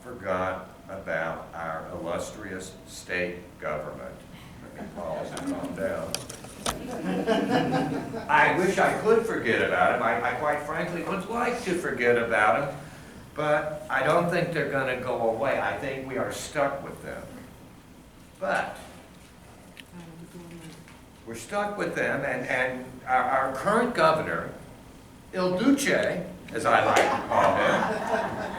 forgot about our illustrious state government. Let me pause and calm down. I wish I could forget about him. I quite frankly would like to forget about him, but I don't think they're going to go away. I think we are stuck with them. But we're stuck with them, and our current governor, Il Duce, as I like to call him,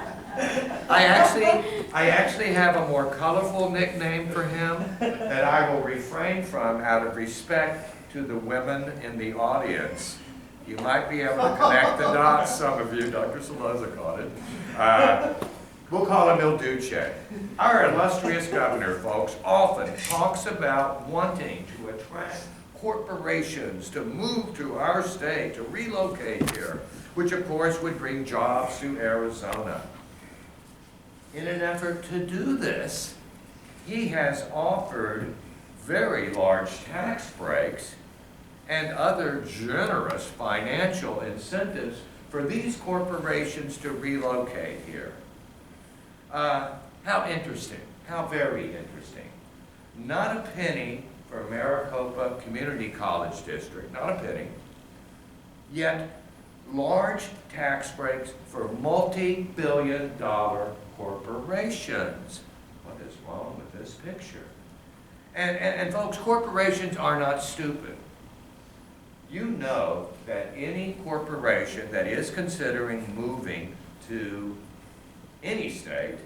I actually have a more colorful nickname for him that I will refrain from out of respect to the women in the audience. You might be able to connect the dots, some of you. Dr. Saloza caught it. We'll call him Il Duce. Our illustrious governor, folks, often talks about wanting to attract corporations to move to our state, to relocate here, which of course would bring jobs to Arizona. In an effort to do this, he has offered very large tax breaks and other generous financial incentives for these corporations to relocate here. How interesting, how very interesting. Not a penny for Maricopa Community College District, not a penny, yet large tax breaks for multi-billion-dollar corporations. What is wrong with this picture? And folks, corporations are not stupid. You know that any corporation that is considering moving to any state,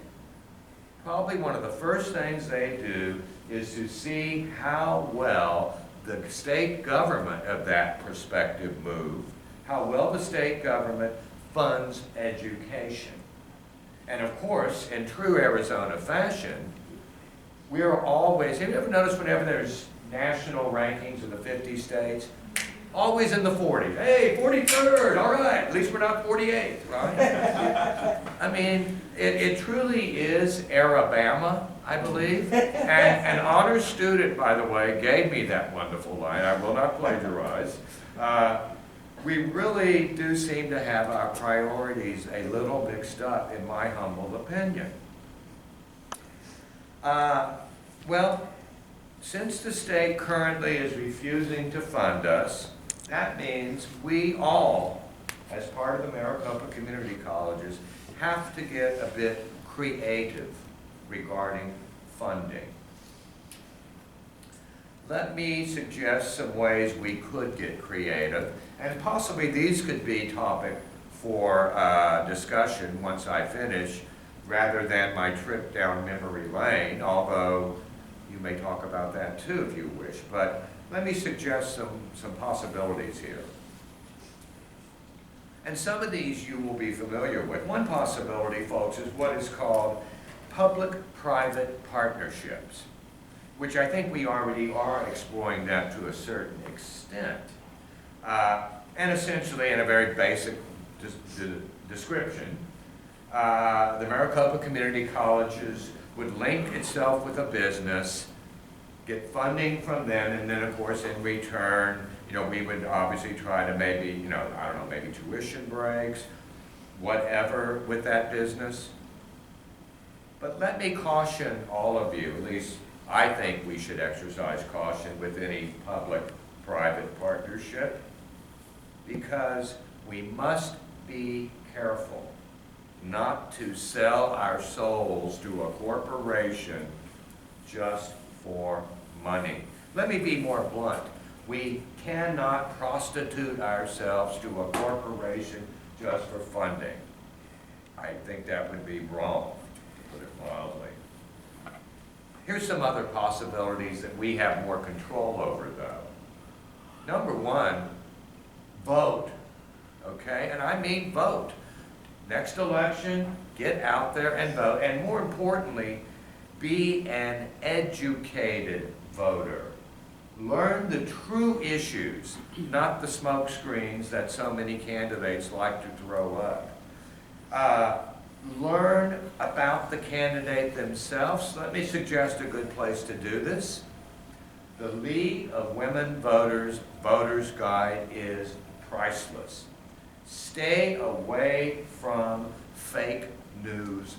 probably one of the first things they do is to see how well the state government of that prospective move, how well the state government funds education. And of course, in true Arizona fashion, we are always, have you ever noticed whenever there's national rankings of the 50 states, always in the 40s. Hey, 43rd, all right, at least we're not 48th, right? I mean, it truly is Arabama, I believe. And an honors student, by the way, gave me that wonderful line. I will not plagiarize. We really do seem to have our priorities a little mixed up, in my humble opinion. Well, since the state currently is refusing to fund us, that means we all, as part of the Maricopa Community Colleges, have to get a bit creative regarding funding. Let me suggest some ways we could get creative, and possibly these could be topic for discussion once I finish, rather than my trip down memory lane, although you may talk about that too if you wish. But let me suggest some possibilities here. And some of these you will be familiar with. One possibility, folks, is what is called public-private partnerships, which I think we already are exploring that to a certain extent. And essentially, in a very basic description, the Maricopa Community Colleges would link itself with a business, get funding from them, and then of course in return, we would obviously try to maybe, maybe tuition breaks, whatever with that business. But let me caution all of you, at least I think we should exercise caution with any public-private partnership, because we must be careful not to sell our souls to a corporation just for money. Let me be more blunt. We cannot prostitute ourselves to a corporation just for funding. I think that would be wrong, to put it mildly. Here's some other possibilities that we have more control over, though. Number one, vote, okay? And I mean vote. Next election, get out there and vote. And more importantly, be an educated voter. Learn the true issues, not the smoke screens that so many candidates like to throw up. Learn about the candidate themselves. Let me suggest a good place to do this. The League of Women Voters Voters Guide is priceless. Stay away from fake news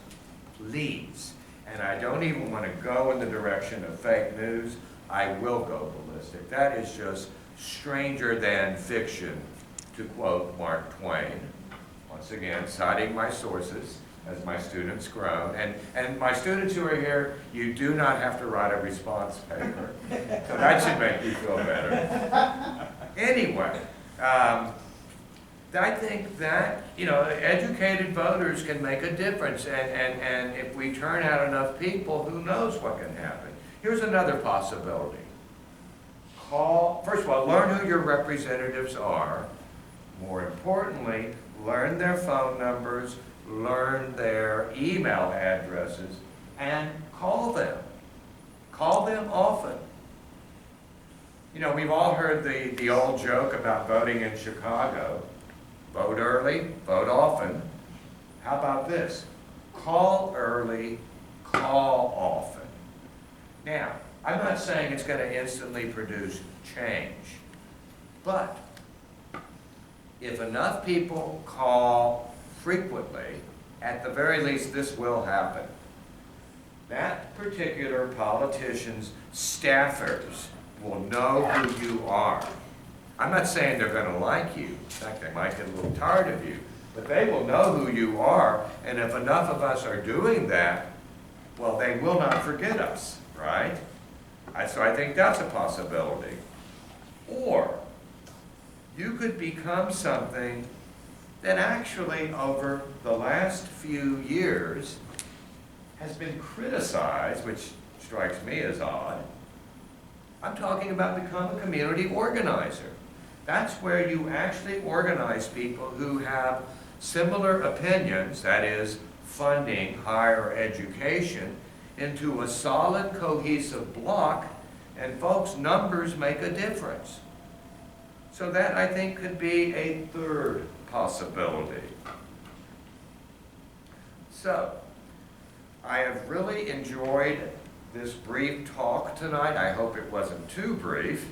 please. And I don't even want to go in the direction of fake news. I will go ballistic. That is just stranger than fiction, to quote Mark Twain. Once again, citing my sources as my students grow. And my students who are here, you do not have to write a response paper. So that should make you feel better. Anyway, I think that, educated voters can make a difference. And if we turn out enough people, who knows what can happen. Here's another possibility. First of all, learn who your representatives are. More importantly, learn their phone numbers, learn their email addresses, and call them. Call them often. We've all heard the old joke about voting in Chicago. Vote early, vote often. How about this? Call early, call often. Now, I'm not saying it's going to instantly produce change, but if enough people call frequently, at the very least this will happen. That particular politician's staffers will know who you are. I'm not saying they're going to like you. In fact, they might get a little tired of you. But they will know who you are, and if enough of us are doing that, well, they will not forget us, right? So I think that's a possibility. Or you could become something that actually over the last few years has been criticized, which strikes me as odd. I'm talking about become a community organizer. That's where you actually organize people who have similar opinions, that is, funding higher education, into a solid, cohesive block, and folks, numbers make a difference. So that, I think, could be a third possibility. So, I have really enjoyed this brief talk tonight. I hope it wasn't too brief.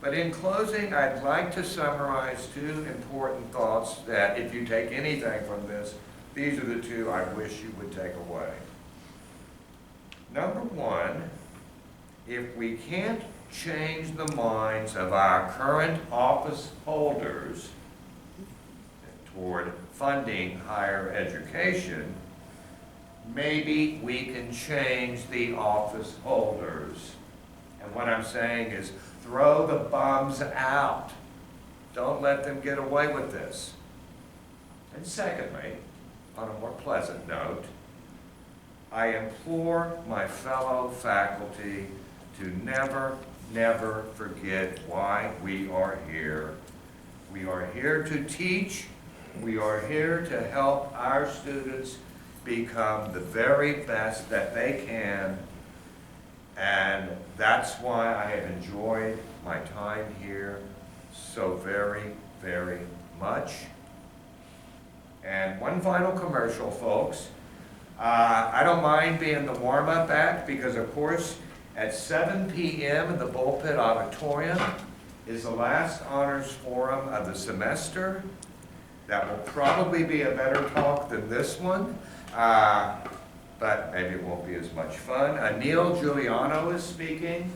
But in closing, I'd like to summarize two important thoughts that, if you take anything from this, these are the two I wish you would take away. Number one, if we can't change the minds of our current office holders toward funding higher education, maybe we can change the office holders. And what I'm saying is, throw the bums out. Don't let them get away with this. And secondly, on a more pleasant note, I implore my fellow faculty to never, never forget why we are here. We are here to teach. We are here to help our students become the very best that they can. And that's why I have enjoyed my time here so very, very much. And one final commercial, folks. I don't mind being the warm-up act because, of course, at 7 p.m. in the Bullpit Auditorium is the last honors forum of the semester. That will probably be a better talk than this one. But maybe it won't be as much fun. Neil Giuliano is speaking,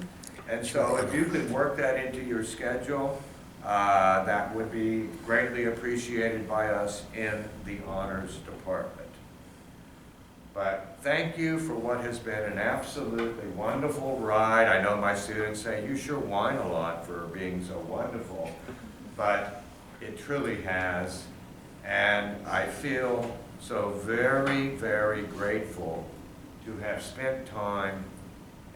and so if you could work that into your schedule, that would be greatly appreciated by us in the honors department. But thank you for what has been an absolutely wonderful ride. I know my students say, you sure whine a lot for being so wonderful, but it truly has, and I feel so very, very grateful to have spent time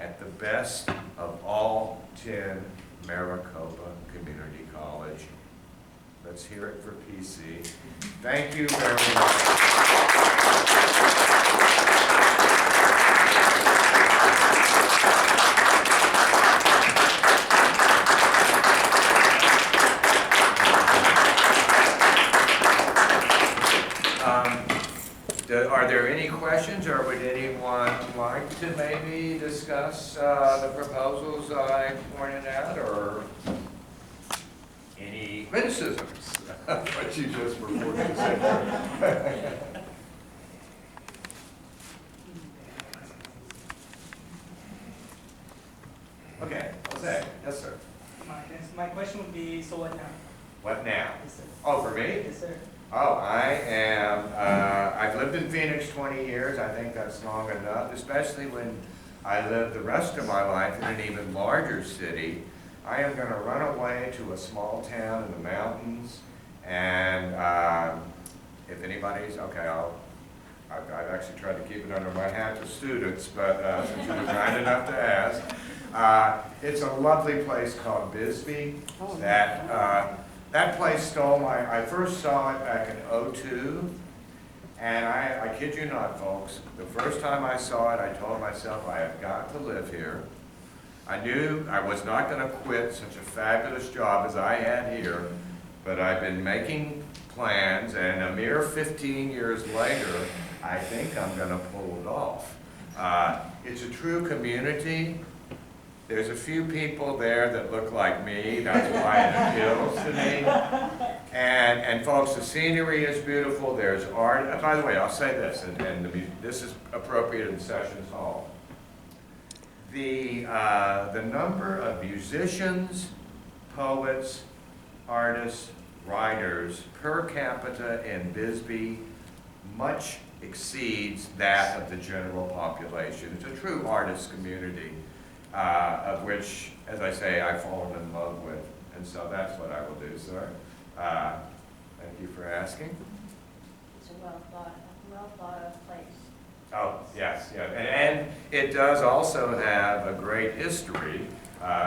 at the best of all 10 Maricopa Community College. Let's hear it for PC. Thank you very much. Are there any questions, or would anyone like to maybe discuss the proposals I pointed out, or any criticisms of what you just reported? Okay, Jose, yes, sir. My question would be, so what now? What now? Yes, sir. Oh, for me? Yes, sir. Oh, I am, I've lived in Phoenix 20 years. I think that's long enough, especially when I lived the rest of my life in an even larger city. I am going to run away to a small town in the mountains, and if anybody's, okay, I've actually tried to keep it under my hat to students, but since you were kind enough to ask, it's a lovely place called Bisbee. That place stole I first saw it back in '02, and I kid you not, folks, the first time I saw it, I told myself, I have got to live here. I knew I was not going to quit such a fabulous job as I had here, but I've been making plans, and a mere 15 years later, I think I'm going to pull it off. It's a true community. There's a few people there that look like me. That's why it appeals to me. And folks, the scenery is beautiful. There's art. By the way, I'll say this, and this is appropriate in Sessions Hall. The number of musicians, poets, artists, writers per capita in Bisbee much exceeds that of the general population. It's a true artist community, of which, as I say, I've fallen in love with. And so that's what I will do, sir. Thank you for asking. It's a well thought of place. Oh, yes, yeah. And it does also have a great history.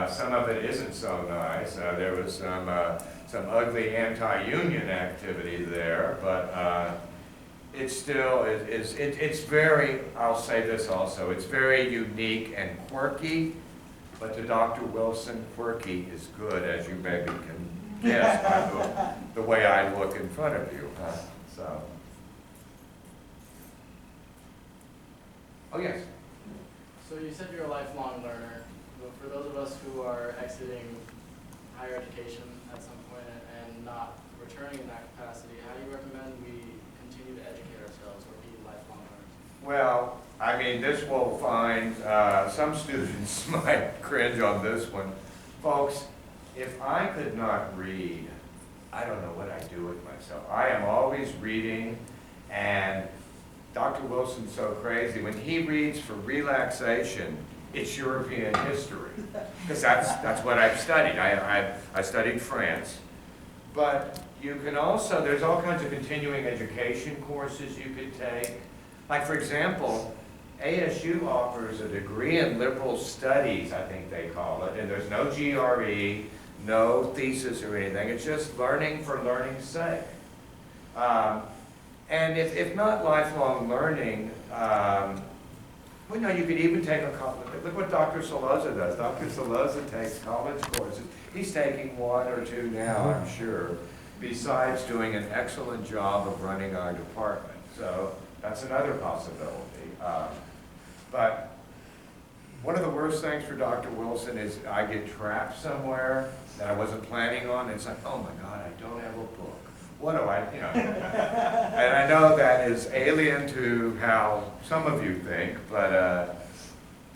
Some of it isn't so nice. There was some ugly anti-union activity there, but it still it's very, I'll say this also, it's very unique and quirky, but to Dr. Wilson, quirky is good, as you maybe can guess by the way I look in front of you. So. Oh, yes. So you said you're a lifelong learner. But for those of us who are exiting higher education at some point and not returning in that capacity, how do you recommend we continue to educate ourselves or be lifelong learners? Well, I mean, this will find, some students might cringe on this one. Folks, if I could not read, I don't know what I'd do with myself. I am always reading, and Dr. Wilson's so crazy. When he reads for relaxation, it's European history, because that's what I've studied. I studied France. But you can also, there's all kinds of continuing education courses you could take. Like, for example, ASU offers a degree in liberal studies, I think they call it, and there's no GRE, no thesis or anything. It's just learning for learning's sake. And if not lifelong learning, well, no, you could even take a college. Look what Dr. Soloza does. Dr. Soloza takes college courses. He's taking one or two now, I'm sure, besides doing an excellent job of running our department. So that's another possibility. But one of the worst things for Dr. Wilson is I get trapped somewhere that I wasn't planning on, and it's like, oh my God, I don't have a book. What do I, you know? And I know that is alien to how some of you think, but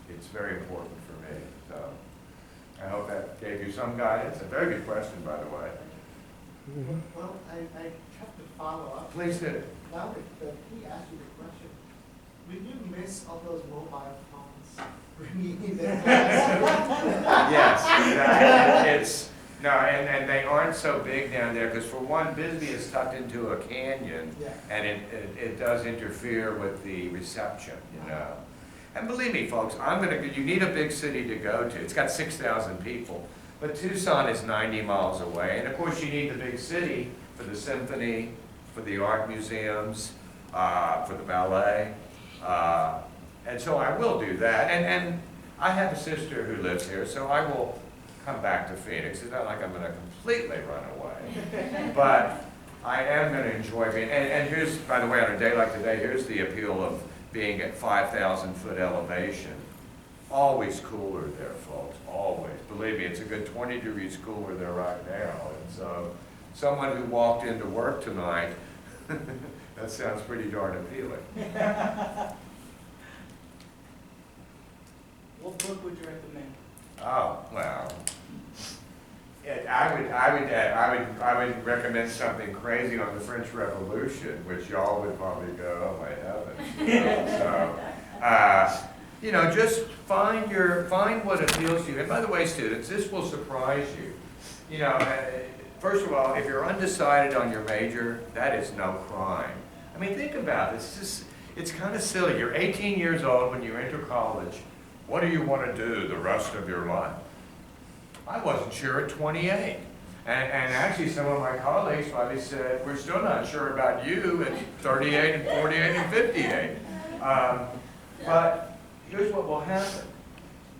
it's very important for me. So I hope that gave you some guidance. A very good question, by the way. Well, I have to follow up. Please do. Now that he asked you the question, will you miss all those mobile phones ringing in their class? Yes, it's, no, and they aren't so big down there, because for one, Bisbee is tucked into a canyon, Yeah. and it does interfere with the reception, you know. And believe me, folks, you need a big city to go to. It's got 6,000 people, but Tucson is 90 miles away, and of course you need the big city for the symphony, for the art museums, for the ballet, and so I will do that. And I have a sister who lives here, so I will come back to Phoenix. It's not like I'm going to completely run away, but I am going to enjoy being, and here's, by the way, on a day like today, here's the appeal of being at 5,000-foot elevation. Always cooler there, folks, always. Believe me, it's a good 20 degrees cooler there right now, and so someone who walked into work tonight, that sounds pretty darn appealing. What book would you recommend? Oh, well. I would recommend something crazy on the French Revolution, which y'all would probably go, oh my heavens. Just find what appeals to you. And by the way, students, this will surprise you. First of all, if you're undecided on your major, that is no crime. I mean, think about it. It's kind of silly. You're 18 years old when you enter college. What do you want to do the rest of your life? I wasn't sure at 28. And actually some of my colleagues probably said, we're still not sure about you at 38 and 48 and 58. But here's what will happen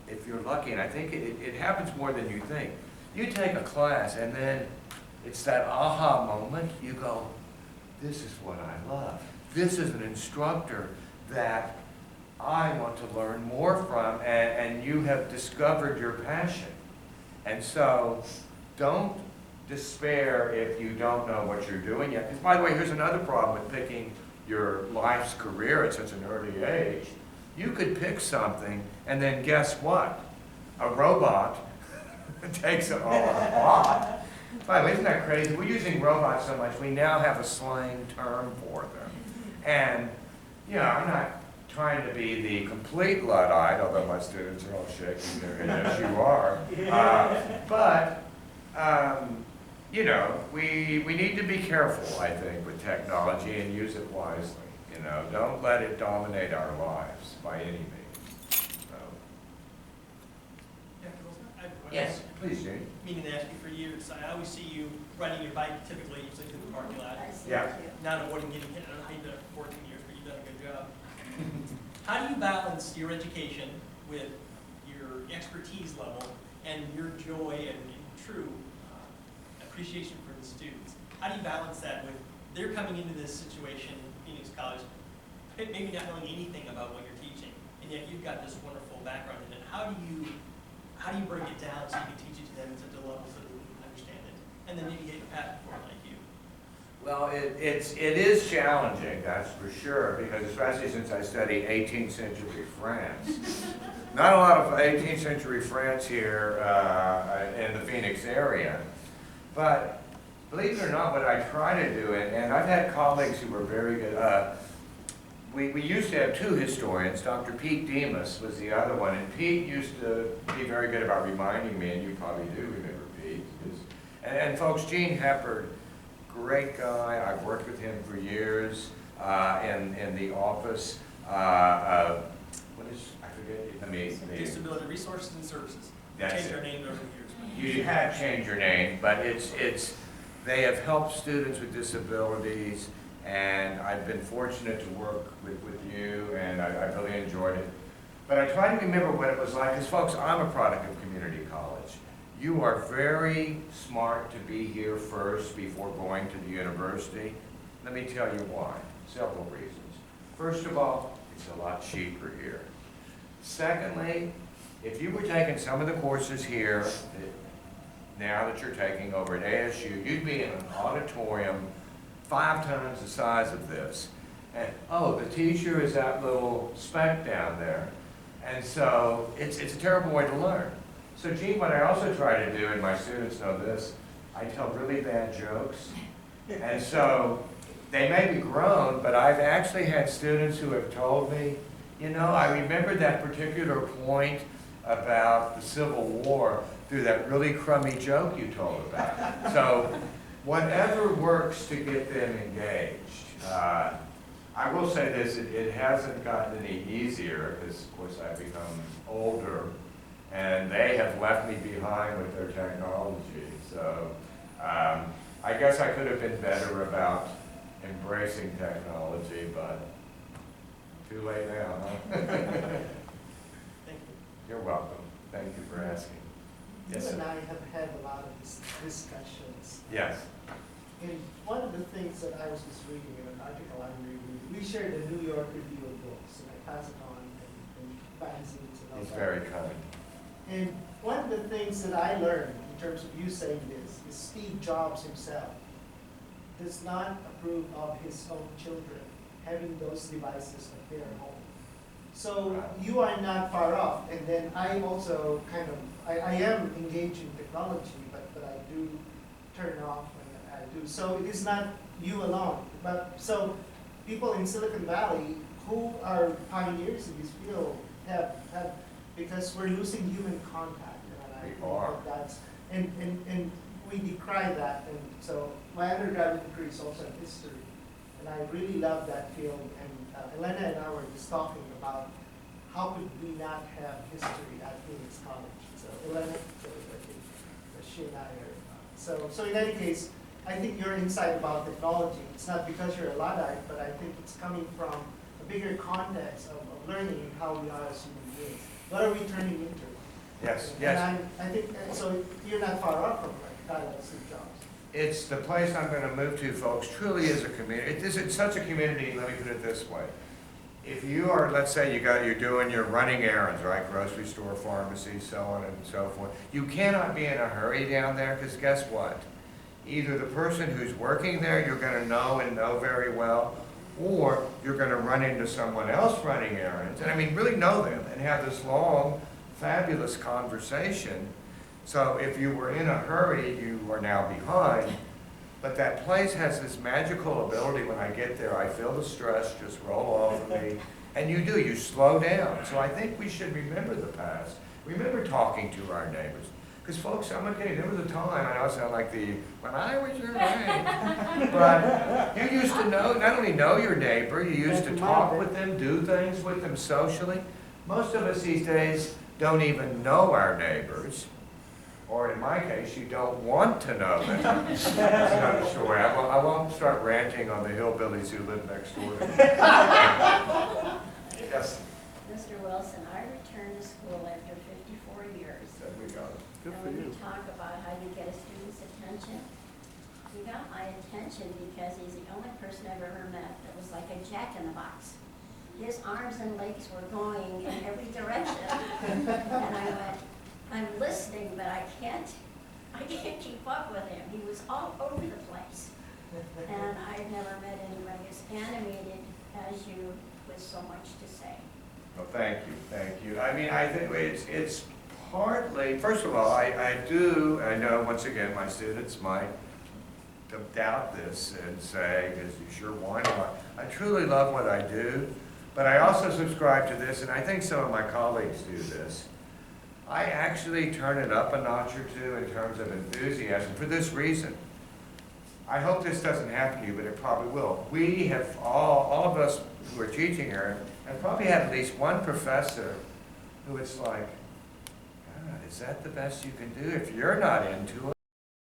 if you're lucky, and I think it happens more than you think. You take a class and then it's that aha moment. You go, this is what I love. This is an instructor that I want to learn more from, and you have discovered your passion. And so don't despair if you don't know what you're doing yet. Because by the way, here's another problem with picking your life's career at such an early age. You could pick something and then guess what? A robot takes it all apart. By the way, isn't that crazy? We're using robots so much, we now have a slang term for them. And, I'm not trying to be the complete Luddite, although my students are all shaking their head, yes, you are. We need to be careful, I think, with technology and use it wisely. Don't let it dominate our lives by any means. Yeah, I have a question. Yes, please, Jane. Meaning to ask you for years. I always see you riding your bike typically usually through the parking lot. I see Yeah. it too. Not avoiding getting hit. I know you've done it for 14 years, but you've done a good job. How do you balance your education with your expertise level and your joy and true appreciation for the students? How do you balance that with they're coming into this situation in Phoenix College, maybe not knowing anything about what you're teaching, and yet you've got this wonderful background in it. How do you break it down so you can teach it to them at such a level so they can understand it, and then maybe get a patent for it like you? Well, it is challenging, that's for sure, because especially since I study 18th century France. Not a lot of 18th century France here in the Phoenix area. But believe it or not, what I try to do, and I've had colleagues who were very good. We used to have two historians. Dr. Pete Demas was the other one, and Pete used to be very good about reminding me, and you probably do remember Pete. And folks, Gene Heppard, great guy. I've worked with him for years in the office. What is, I forget, Disability Resources and Services. That's Changed it. our name over the years. You have changed your name, but they have helped students with disabilities, and I've been fortunate to work with you, and I really enjoyed it. But I try to remember what it was like, because folks, I'm a product of community college. You are very smart to be here first before going to the university. Let me tell you why. Several reasons. First of all, it's a lot cheaper here. Secondly, if you were taking some of the courses here now that you're taking over at ASU, you'd be in an auditorium 5 times the size of this. And, oh, the teacher is that little speck down there. And so it's a terrible way to learn. So Gene, what I also try to do, and my students know this, I tell really bad jokes. And so they may be grown, but I've actually had students who have told me, I remember that particular point about the Civil War through that really crummy joke you told about. So whatever works to get them engaged. I will say this, it hasn't gotten any easier, because of course I've become older, and they have left me behind with their technology. So I guess I could have been better about embracing technology, but too late now, huh? Thank you. You're welcome. Thank you for asking. Yes, You and sir. I have had a lot of discussions. Yes. And one of the things that I was just reading in an article I'm reading, we shared the New York Review of Books, and I pass it on and magazines and all He's that. very kind. And one of the things that I learned in terms of you saying this is Steve Jobs himself does not approve of his own children having those devices at their home. So you are not far off, and then I also kind of, I am engaged in technology, but I do turn off when I do. So it is not you alone, but so people in Silicon Valley who are pioneers in this field have, because we're losing human contact. And I We think are. that's, and we decry that, and so my undergraduate degree is also in history, and I really love that field, and Elena and I were just talking about how could we not have history at Phoenix College. So Elena, she and I are, so in any case, I think your insight about technology, it's not because you're a Luddite, but I think it's coming from a bigger context of learning and how we are as human beings. What are we turning into? Yes, And yes. I think, so you're not far off from like guy like Steve Jobs. It's the place I'm going to move to, folks, truly is a community. It's such a community, let me put it this way. If you are, let's say you're doing your running errands, right, grocery store, pharmacy, so on and so forth, you cannot be in a hurry down there, because guess what? Either the person who's working there you're going to know and know very well, or you're going to run into someone else running errands, and I mean really know them, and have this long, fabulous conversation. So if you were in a hurry, you are now behind. But that place has this magical ability. When I get there, I feel the stress just roll off of me. And you do, you slow down. So I think we should remember the past. Remember talking to our neighbors. Because folks, I'm not kidding, there was a time, I know I sound like when I was your age. But you used to know, not only know your neighbor, you used to talk with them, do things with them socially. Most of us these days don't even know our neighbors. Or in my case, you don't want to know them. That's another story. I won't start ranting on the hillbillies who live next door to me. Yes, Mr. Wilson, I returned to school after 54 years. there we go. And when you talk about how you get a student's attention, he got my attention because he's the only person I've ever met that was like a jack-in-the-box. His arms and legs were going in every direction. And I went, I'm listening, but I can't keep up with him. He was all over the place. And I've never met anybody as animated as you with so much to say. Well, thank you. I mean, I think it's partly, first of all, I know, once again, my students might doubt this and say, because you sure whine a lot. I truly love what I do, but I also subscribe to this, and I think some of my colleagues do this. I actually turn it up a notch or two in terms of enthusiasm for this reason. I hope this doesn't happen to you, but it probably will. We have, all of us who are teaching here, have probably had at least one professor who it's like, God, is that the best you can do? If you're not into it,